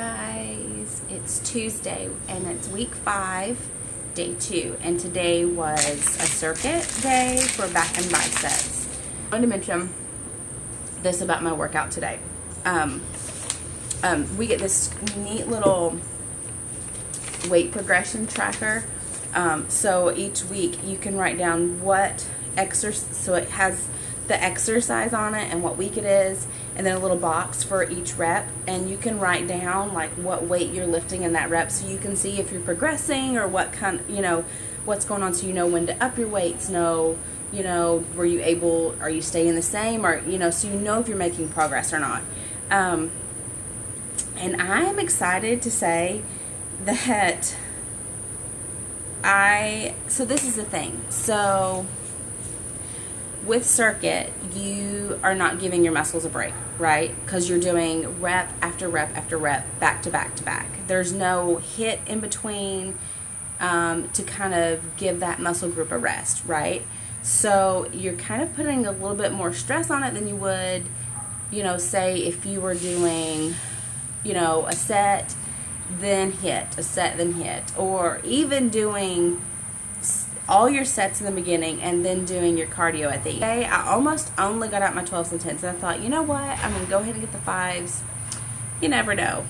guys, it's Tuesday and it's week 5, day 2, and today was a circuit day for back and biceps. I wanted to mention this about my workout today. We get this neat little weight progression tracker. So each week you can write down what exercise, so it has the exercise on it and what week it is, and then a little box for each rep, and you can write down like what weight you're lifting in that rep, so you can see if you're progressing or what kind, what's going on, so you know when to up your weights, are you staying the same, or so you know if you're making progress or not. And I am excited to say that so this is the thing. So with circuit, you are not giving your muscles a break, right? Because you're doing rep after rep after rep, back to back to back. There's no hit in between to kind of give that muscle group a rest, right? So you're kind of putting a little bit more stress on it than you would, say if you were doing, a set, then hit, a set, then hit, or even doing all your sets in the beginning and then doing your cardio at the end. I almost only got out my 12s and 10s, and I thought, you know what, I'm going to go ahead and get the 5s. You never know.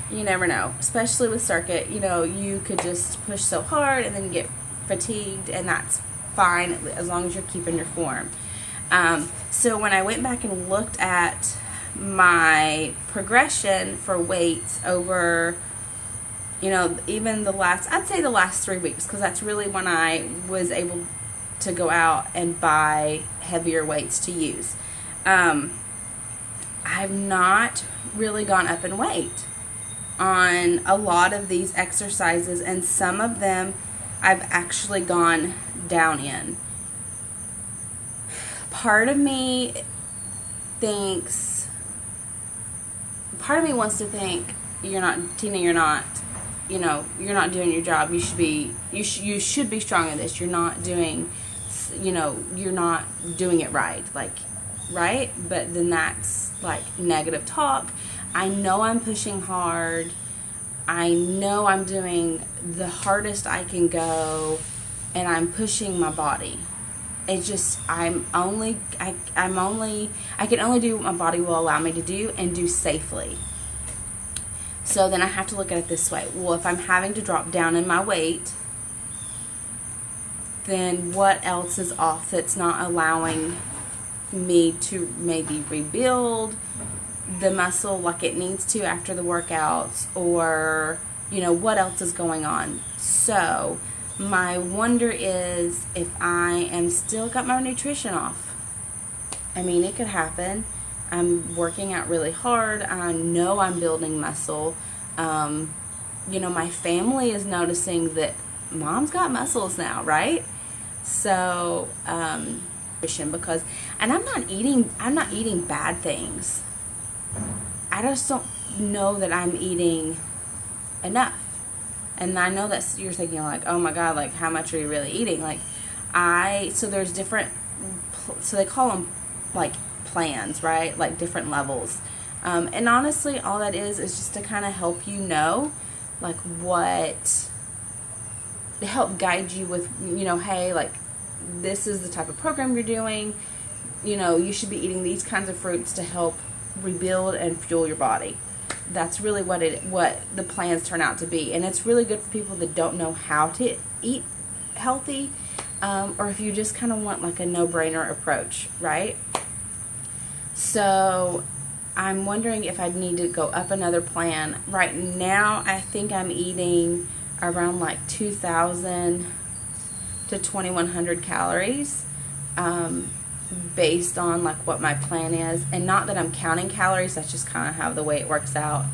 You never know. Especially with circuit, you could just push so hard and then get fatigued, and that's fine as long as you're keeping your form. So when I went back and looked at my progression for weights over even the last 3 weeks, because that's really when I was able to go out and buy heavier weights to use. I've not really gone up in weight on a lot of these exercises, and some of them I've actually gone down in. Part of me wants to think, Tina, you're not doing your job. You should be strong in this. You're not doing it right. Right? But then that's like negative talk. I know I'm pushing hard. I know I'm doing the hardest I can go, and I'm pushing my body. It's just, I can only do what my body will allow me to do, and do safely. So then I have to look at it this way. Well, if I'm having to drop down in my weight, then what else is off that's not allowing me to maybe rebuild the muscle like it needs to after the workouts, or, what else is going on? So my wonder is if I am still got my nutrition off. I mean, it could happen. I'm working out really hard. I know I'm building muscle. My family is noticing that mom's got muscles now, right? So, because, and I'm not eating bad things. I just don't know that I'm eating enough. And I know that you're thinking like, oh my God, like how much are you really eating? So there's different, so they call them like plans, right? Like different levels. And honestly, all that is just to kind of help you know, like to help guide you with, hey, like this is the type of program you're doing. You should be eating these kinds of fruits to help rebuild and fuel your body. That's really what the plans turn out to be. And it's really good for people that don't know how to eat healthy, or if you just kind of want like a no-brainer approach, right? So I'm wondering if I'd need to go up another plan. Right now, I think I'm eating around like 2,000 to 2,100 calories, based on like what my plan is. And not that I'm counting calories, that's just kind of how the way it works out,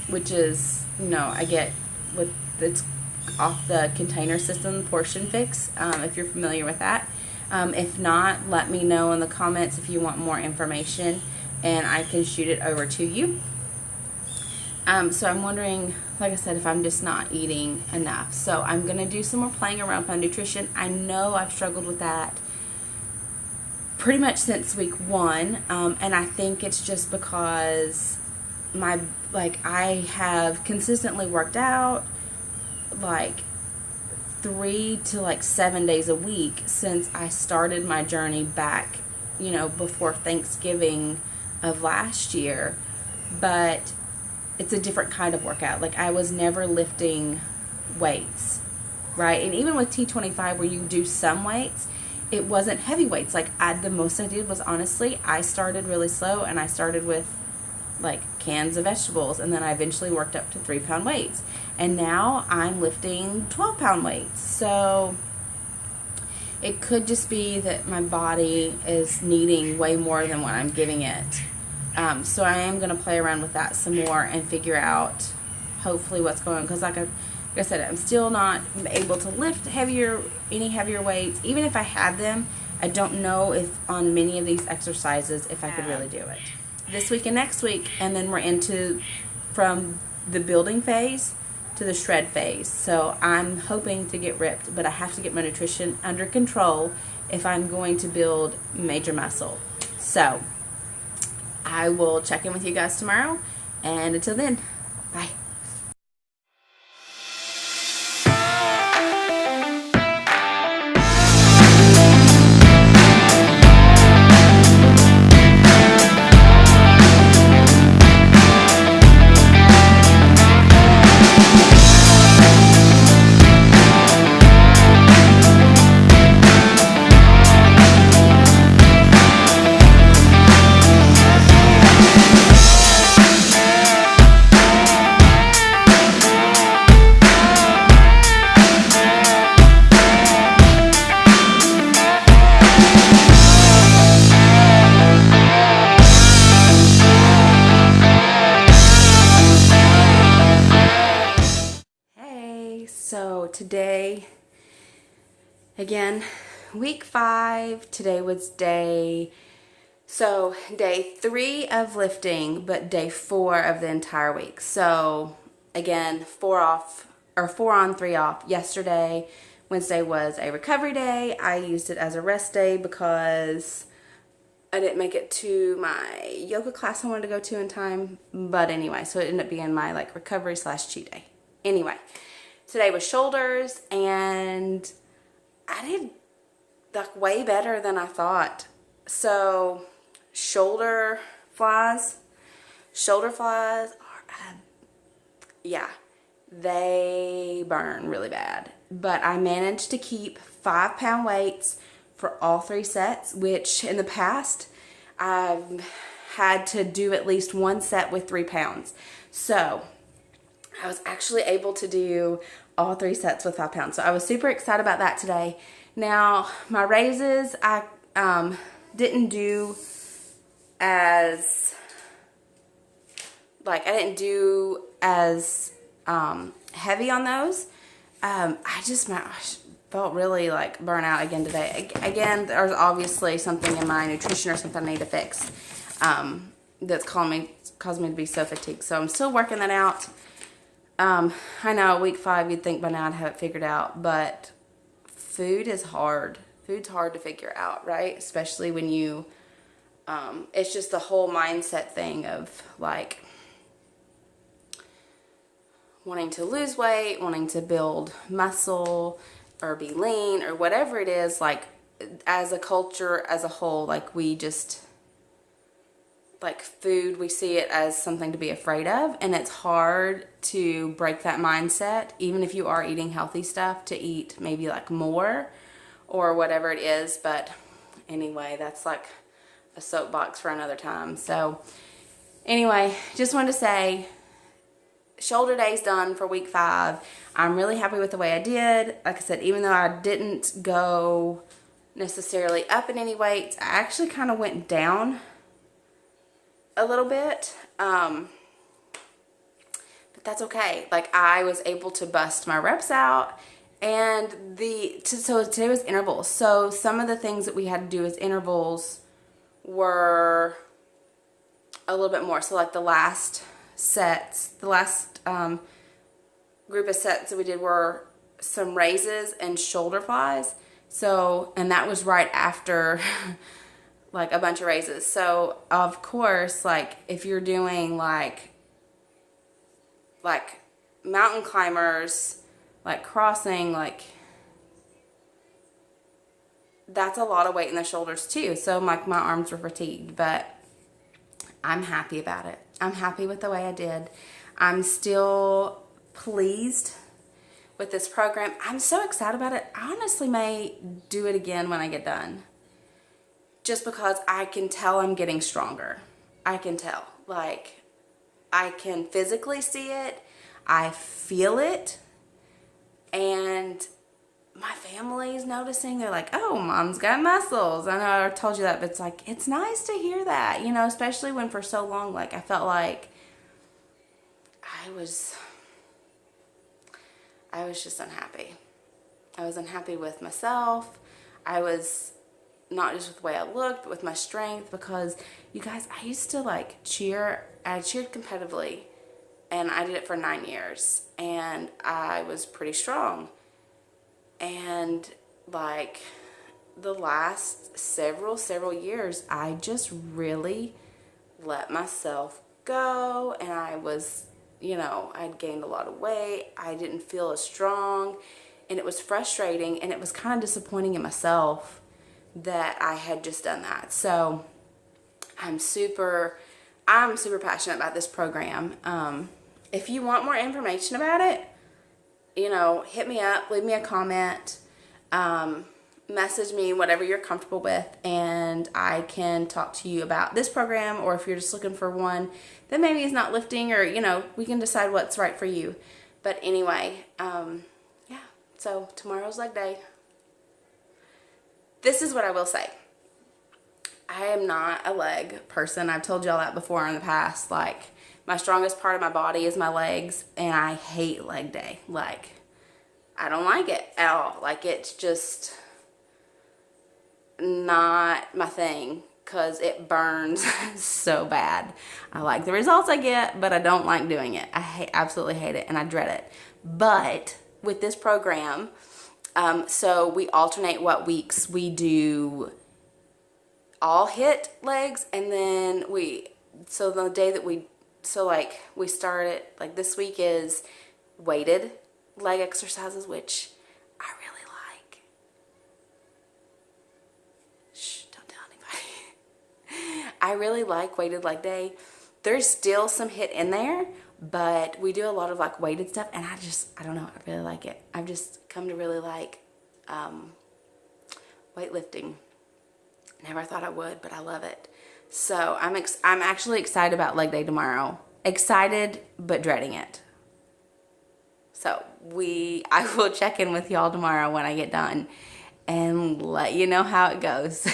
which is, I get it's off the container system, Portion Fix, if you're familiar with that. If not, let me know in the comments if you want more information, and I can shoot it over to you. So I'm wondering, like I said, if I'm just not eating enough. So I'm going to do some more playing around with my nutrition. I know I've struggled with that pretty much since week 1, and I think it's just because I have consistently worked out like 3 to like 7 days a week since I started my journey back, before Thanksgiving of last year. But it's a different kind of workout. Like, I was never lifting weights, right? And even with T25, where you do some weights, it wasn't heavy weights. Like, the most I did was, honestly, I started really slow, and I started with like cans of vegetables, and then I eventually worked up to 3-pound weights, and now I'm lifting 12-pound weights. So it could just be that my body is needing way more than what I'm giving it. So I am going to play around with that some more and figure out hopefully what's going on, because like I said, I'm still not able to lift any heavier weights. Even if I had them, I don't know if on many of these exercises if I could really do it this week and next week. And then we're into from the building phase to the shred phase. So I'm hoping to get ripped, but I have to get my nutrition under control if I'm going to build major muscle. So I will check in with you guys tomorrow, and until then, bye. So today, again, week 5, today was day 3 of lifting, but day 4 of the entire week. So again, 4 on, 3 off. Yesterday, Wednesday, was a recovery day. I used it as a rest day because I didn't make it to my yoga class I wanted to go to in time. But anyway, so it ended up being my like recovery / cheat day. Anyway, today was shoulders, and I did like way better than I thought. So shoulder flies are, they burn really bad. But I managed to keep 5-pound weights for all 3 sets, which in the past I've had to do at least 1 set with 3 pounds. So I was actually able to do all 3 sets with 5 pounds. So I was super excited about that today. Now, my raises, I didn't do as heavy on those. I felt really like burnt out again today. Again, there's obviously something in my nutrition or something I need to fix that's causing me to be so fatigued. So I'm still working that out. I know week 5 you'd think by now I'd have it figured out, but food is hard. Food's hard to figure out, right? Especially when you, it's just the whole mindset thing of like wanting to lose weight, wanting to build muscle or be lean or whatever it is. Like, as a culture as a whole, like, we just, like, food, we see it as something to be afraid of, and it's hard to break that mindset, even if you are eating healthy stuff, to eat maybe like more or whatever it is. But anyway, that's like a soapbox for another time. So anyway, just wanted to say, shoulder day's done for week 5. I'm really happy with the way I did. Like I said, even though I didn't go necessarily up in any weights, I actually kind of went down a little bit. But that's okay. Like, I was able to bust my reps out. And so today was intervals. So some of the things that we had to do as intervals were a little bit more. So like the last group of sets that we did were some raises and shoulder flies. So, and that was right after like a bunch of raises. So of course, like, if you're doing like like mountain climbers, like crossing, like that's a lot of weight in the shoulders too. So like my arms were fatigued, but I'm happy about it. I'm happy with the way I did. I'm still pleased with this program. I'm so excited about it. I honestly may do it again when I get done. Just because I can tell I'm getting stronger. I can tell. Like, I can physically see it. I feel it. And my family's noticing. They're like, oh, mom's got muscles. I know I told you that, but it's like, it's nice to hear that, you know, especially when for so long, like, I felt like I was just unhappy. I was unhappy with myself. I was not just with the way I looked, but with my strength, because you guys, I used to like cheer. I cheered competitively, and I did it for 9 years, and I was pretty strong. And like the last several years, I just really let myself go, and I was, you know, I'd gained a lot of weight. I didn't feel as strong, and it was frustrating, and it was kind of disappointing in myself that I had just done that. So I'm super passionate about this program. If you want more information about it, you know, hit me up, leave me a comment, message me, whatever you're comfortable with, and I can talk to you about this program, or if you're just looking for one that maybe is not lifting, or, you know, we can decide what's right for you. But anyway, yeah, so tomorrow's leg day. This is what I will say. I am not a leg person. I've told y'all that before in the past. Like, my strongest part of my body is my legs, and I hate leg day. Like, I don't like it at all. Like, it's just not my thing, because it burns so bad. I like the results I get, but I don't like doing it. I absolutely hate it, and I dread it. But with this program, so we alternate what weeks we do all hit legs, and then so the day that we start it, like this week is weighted leg exercises, which I really like. Shh, don't tell anybody. I really like weighted leg day. There's still some hit in there, but we do a lot of like weighted stuff, and I don't know, I really like it. I've just come to really like weightlifting. Never thought I would, but I love it. So I'm actually excited about leg day tomorrow. Excited, but dreading it. So I will check in with y'all tomorrow when I get done and let you know how it goes.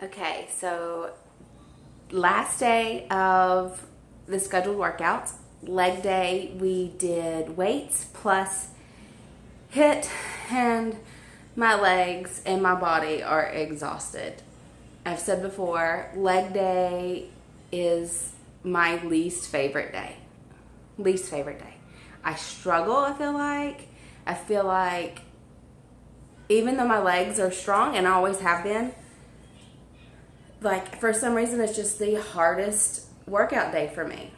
Okay, so last day of the scheduled workouts, leg day, we did weights plus hit, and my legs and my body are exhausted. I've said before, leg day is my least favorite day. Least favorite day. I struggle, I feel like even though my legs are strong, and I always have been, like, for some reason, it's just the hardest workout day for me.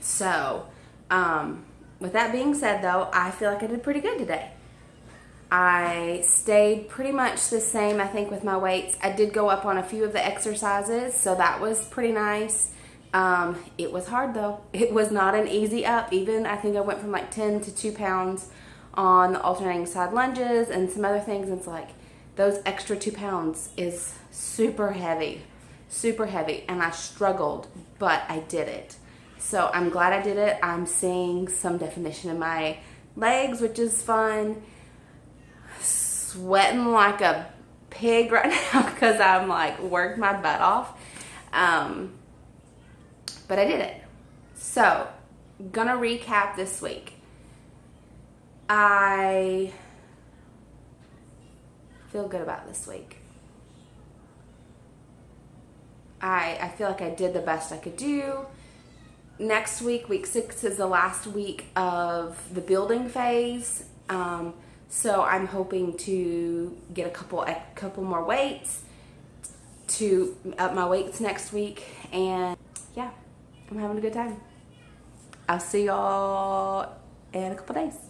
So, with that being said, though, I feel like I did pretty good today. I stayed pretty much the same, I think, with my weights. I did go up on a few of the exercises, so that was pretty nice. It was hard, though. It was not an easy up. Even, I think I went from like 10 to 2 pounds on the alternating side lunges and some other things. And it's like those extra 2 pounds is super heavy, and I struggled, but I did it. So I'm glad I did it. I'm seeing some definition in my legs, which is fun. Sweating like a pig right now because I'm like worked my butt off. But I did it. So, gonna recap this week. I feel good about this week. I feel like I did the best I could do. Next week, week 6, is the last week of the building phase. So I'm hoping to get a couple more weights to up my weights next week. And yeah, I'm having a good time. I'll see y'all in a couple days.